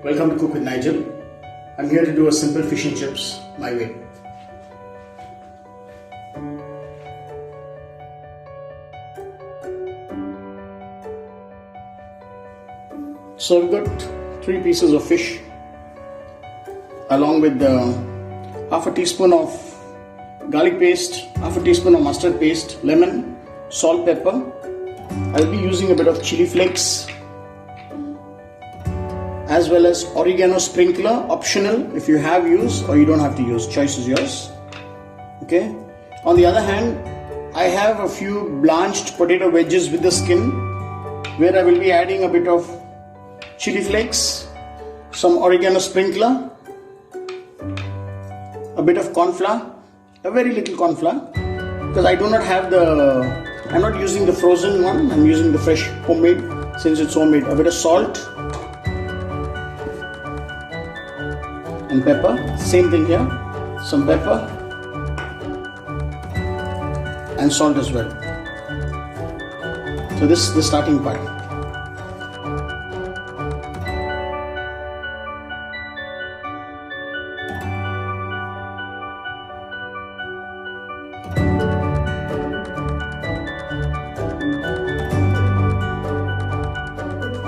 Welcome to Cook with Nigel. I'm here to do a simple fish and chips my way. So I've got 3 pieces of fish along with half a teaspoon of garlic paste, half a teaspoon of mustard paste, lemon, salt, pepper. I'll be using a bit of chili flakes as well as oregano sprinkler, optional if you have use or you don't have to use, choice is yours. Okay. On the other hand, I have a few blanched potato wedges with the skin where I will be adding a bit of chili flakes, some oregano sprinkler, a bit of corn flour, a very little corn flour, because I do not have I'm not using the frozen one, I'm using the fresh homemade since it's homemade. A bit of salt and pepper, same thing here, some pepper and salt as well. So this is the starting part.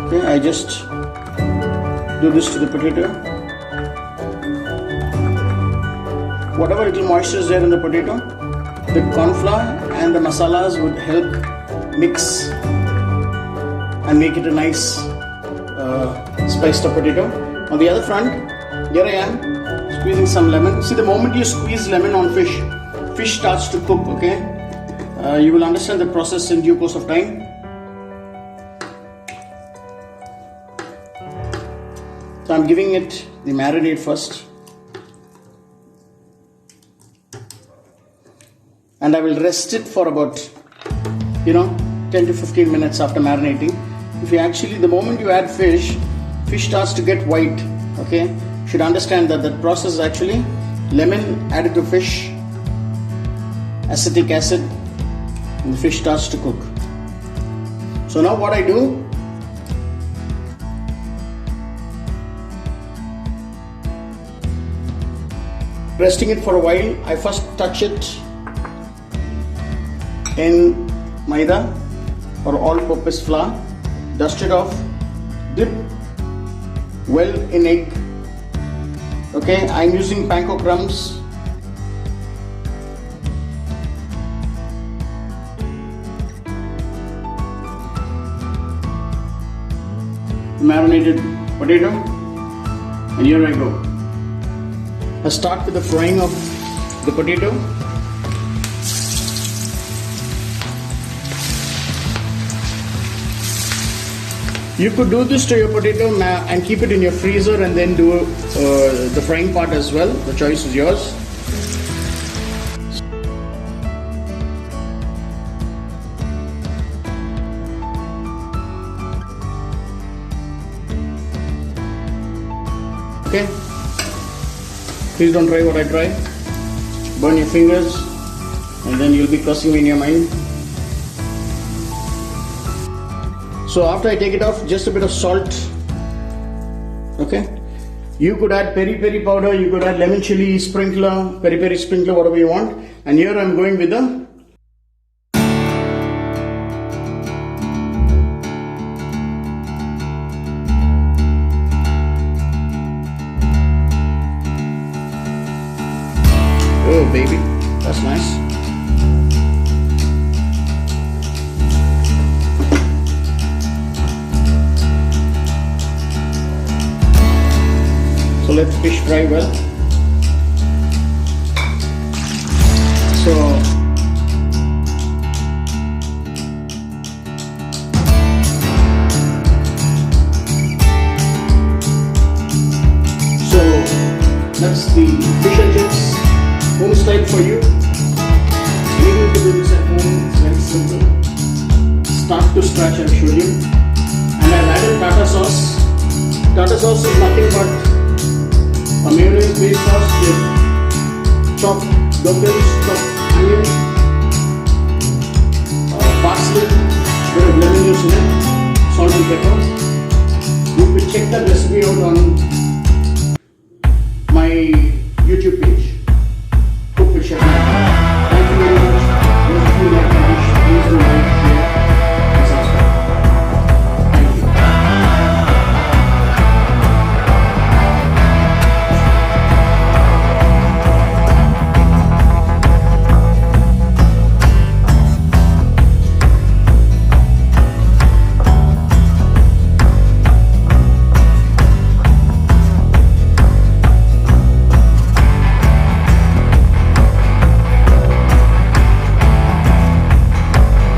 Okay, I just do this to the potato. Whatever little moisture is there in the potato, the corn flour and the masalas would help mix and make it a nice spiced up potato. On the other front, here I am squeezing some lemon. See, the moment you squeeze lemon on fish starts to cook, okay? You will understand the process in due course of time. So I'm giving it the marinade first. And I will rest it for about 10 to 15 minutes after marinating. If you actually, the moment you add fish starts to get white, okay? You should understand that process is actually lemon added to fish, acetic acid, and the fish starts to cook. So now what I do, resting it for a while, I first touch it in maida or all-purpose flour, dust it off, dip well in egg. Okay, I'm using panko crumbs. Marinated potato, and here I go. I start with the frying of the potato. You could do this to your potato and keep it in your freezer and then do the frying part as well. The choice is yours. Okay. Please don't try what I try. Burn your fingers and then you'll be cursing me in your mind. So after I take it off, just a bit of salt. Okay. You could add peri-peri powder, you could add lemon chili sprinkler, peri-peri sprinkler, whatever you want. And here I'm going with the oh baby, that's nice. So let the fish fry well. So that's the fish and chips home style for you. You need to do this at home. It's very simple. Start to scratch I'll show you. And I've added tartar sauce. Tartar sauce is nothing but a mayonnaise based sauce with chopped dumplings, chopped onion, parsley, bit of lemon juice in it, salt and pepper. You could check that recipe out on my YouTube page.